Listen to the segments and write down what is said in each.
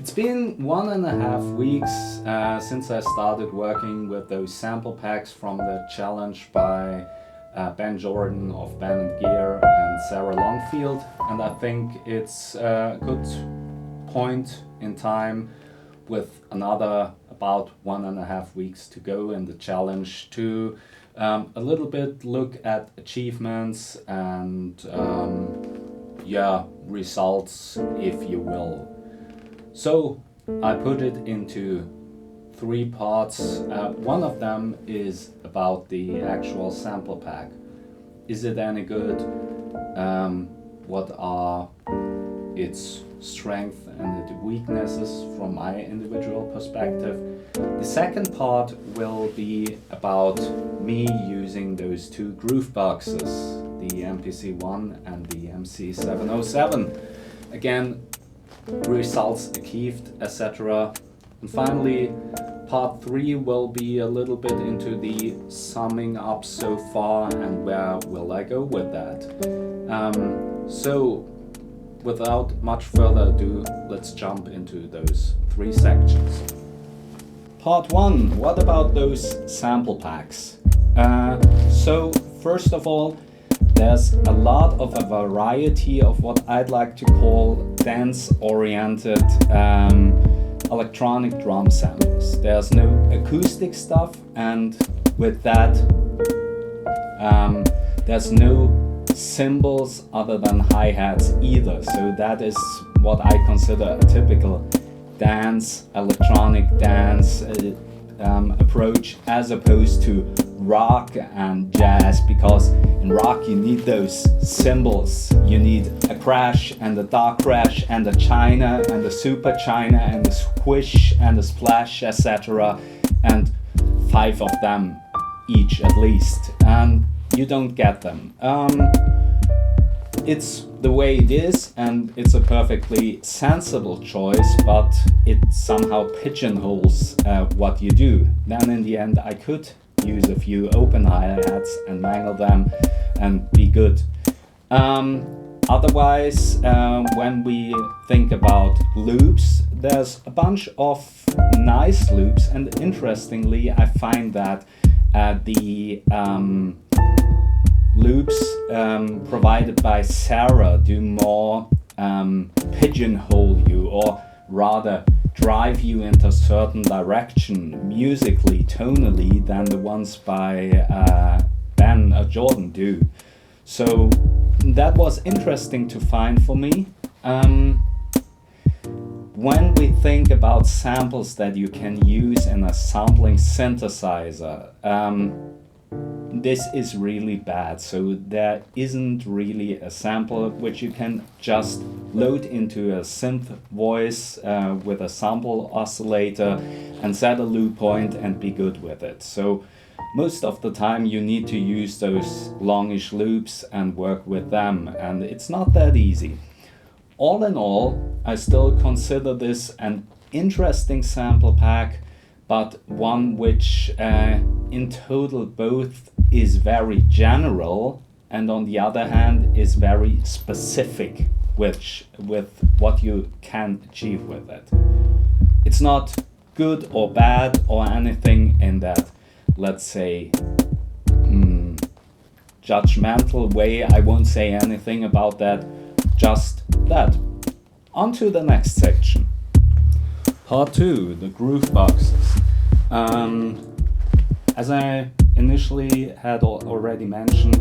It's been 1.5 weeks since I started working with those sample packs from the challenge by Ben Jordan of Benn and Sarah Longfield, and I think it's a good point in time with another about 1.5 weeks to go in the challenge to a little bit look at achievements and results, if you will. So I put it into 3 parts. One of them is about the actual sample pack. Is it any good? What are its strengths and its weaknesses from my individual perspective? The second part will be about me using those 2 groove boxes, the MPC-1 and the MC707. Again, results achieved, etc. And finally, part 3 will be a little bit into the summing up so far and where will I go with that. So without much further ado, let's jump into those 3 sections. Part 1, what about those sample packs? So first of all, there's a lot of a variety of what I'd like to call dance-oriented electronic drum samples. There's no acoustic stuff, and with that, there's no cymbals other than hi-hats either. So that is what I consider a typical dance, electronic dance approach, as opposed to rock and jazz, because in rock you need those cymbals. You need a crash and a dark crash and a china and a super china and a squish and a splash, etc. and 5 of them each at least, and you don't get them. It's the way it is, and it's a perfectly sensible choice, but it somehow pigeonholes what you do. Then in the end I could use a few open hi-hats and mangle them and be good. Otherwise, when we think about loops, there's a bunch of nice loops, and interestingly I find that the loops provided by Sarah do more pigeonhole you, or rather drive you into a certain direction musically, tonally, than the ones by Ben or Jordan do. So that was interesting to find for me. When we think about samples that you can use in a sampling synthesizer, this is really bad. So there isn't really a sample which you can just load into a synth voice with a sample oscillator and set a loop point and be good with it. So most of the time you need to use those longish loops and work with them, and it's not that easy. All in all, I still consider this an interesting sample pack, but one which in total both is very general and on the other hand is very specific with what you can achieve with it. It's not good or bad or anything in that, let's say, judgmental way. I won't say anything about that, just that. On to the next section. Part 2, the groove boxes. As I initially had already mentioned,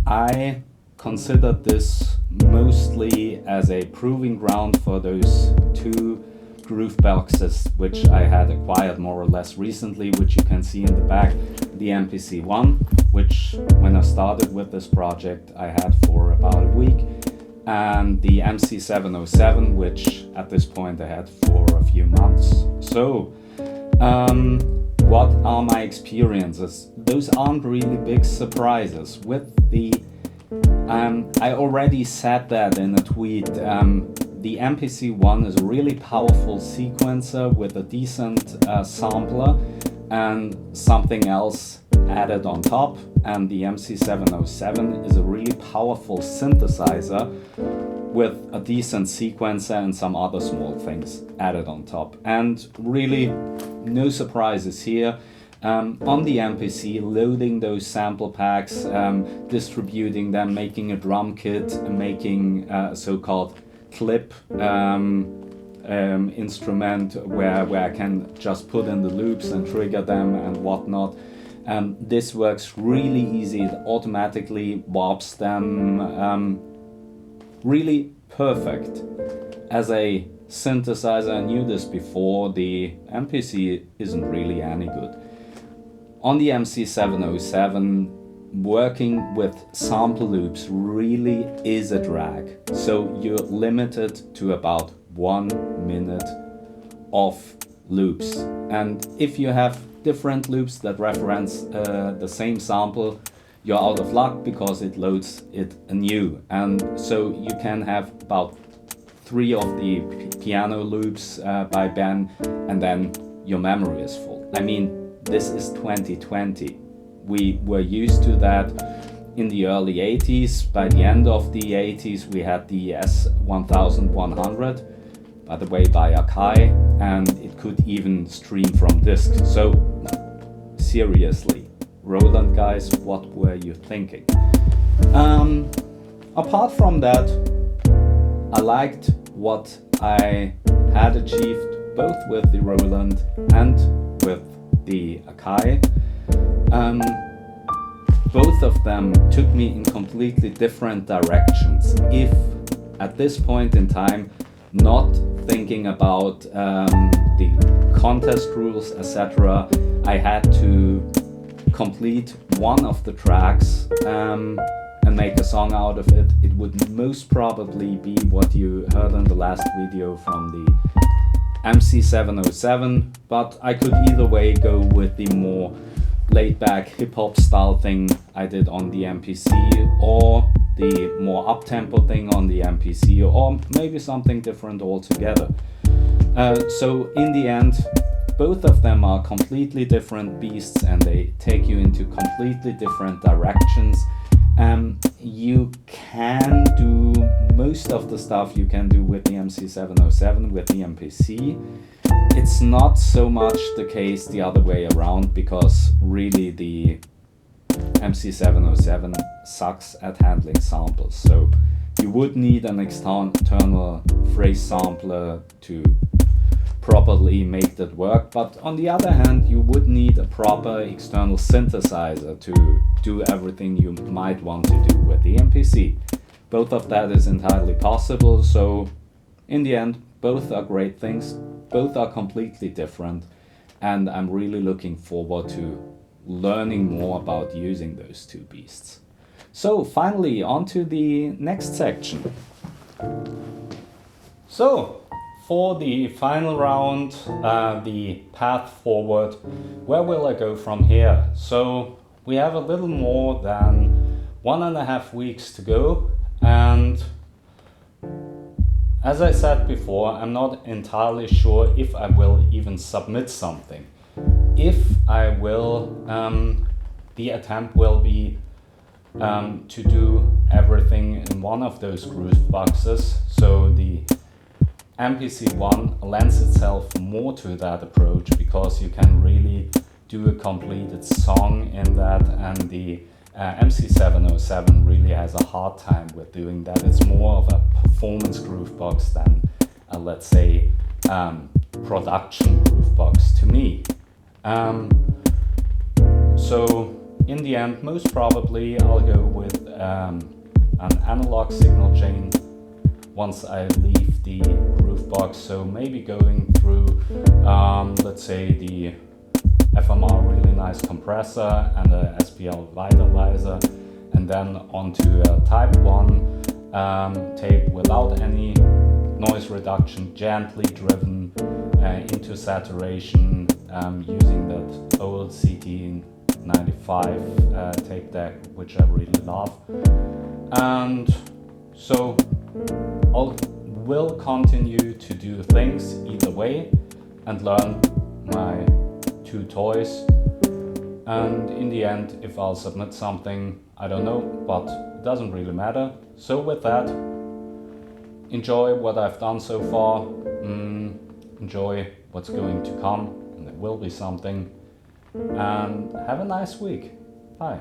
I considered this mostly as a proving ground for those 2 groove boxes which I had acquired more or less recently, which you can see in the back. The MPC-1, which when I started with this project I had for about a week, and the MC707, which at this point I had for a few months. So what are my experiences? Those aren't really big surprises. With the I already said that in a tweet. The MPC-1 is a really powerful sequencer with a decent sampler and something else added on top, and the MC707 is a really powerful synthesizer with a decent sequencer and some other small things added on top. And really, no surprises here. On the MPC, loading those sample packs, distributing them, making a drum kit, making a so-called clip instrument where I can just put in the loops and trigger them and whatnot. This works really easy. It automatically warps them. Really perfect. As a synthesizer, I knew this before, the MPC isn't really any good. On the MC707, working with sample loops really is a drag. So you're limited to about 1 minute of loops. And if you have different loops that reference the same sample, you're out of luck because it loads it anew. And so you can have about 3 of the piano loops by Benn, and then your memory is full. I mean, this is 2020. We were used to that in the early 80s. By the end of the 80s, we had the S1100, by the way, by Akai, and it could even stream from disk. So, seriously, Roland guys, what were you thinking? Apart from that, I liked what I had achieved both with the Roland and with the Akai. Both of them took me in completely different directions. If at this point in time, not thinking about the contest rules, etc., I had to complete one of the tracks and make a song out of it, it would most probably be what you heard in the last video from the MC707, but I could either way go with the more laid-back hip-hop style thing I did on the MPC, or the more up-tempo thing on the MPC, or maybe something different altogether. So in the end, both of them are completely different beasts and they take you into completely different directions. You can do most of the stuff you can do with the MC707 with the MPC. It's not so much the case the other way around, because really the MC707 sucks at handling samples. So you would need an external phrase sampler to properly make that work, but on the other hand you would need a proper external synthesizer to do everything you might want to do with the MPC. Both of that is entirely possible, so in the end both are great things, both are completely different, and I'm really looking forward to learning more about using those two beasts. So finally, on to the next section. So for the final round, the path forward, where will I go from here? So we have a little more than 1.5 weeks to go, and as I said before, I'm not entirely sure if I will even submit something. If I will, the attempt will be to do everything in one of those groove boxes. So the MPC1 lends itself more to that approach because you can really do a completed song in that, and the MC707 really has a hard time with doing that. It's more of a performance groove box than a, let's say, production groove box to me. So in the end, most probably I'll go with an analog signal chain once I leave the groove box. So maybe going through, let's say, the FMR really nice compressor and a SPL vitalizer, and then onto a type 1 tape without any noise reduction, gently driven into saturation, using that old CT95 tape deck, which I really love. And so will continue to do things either way and learn my two toys, and in the end, if I'll submit something, I don't know, but it doesn't really matter. So with that, enjoy what I've done so far. Enjoy what's going to come, and there will be something. And have a nice week. Bye.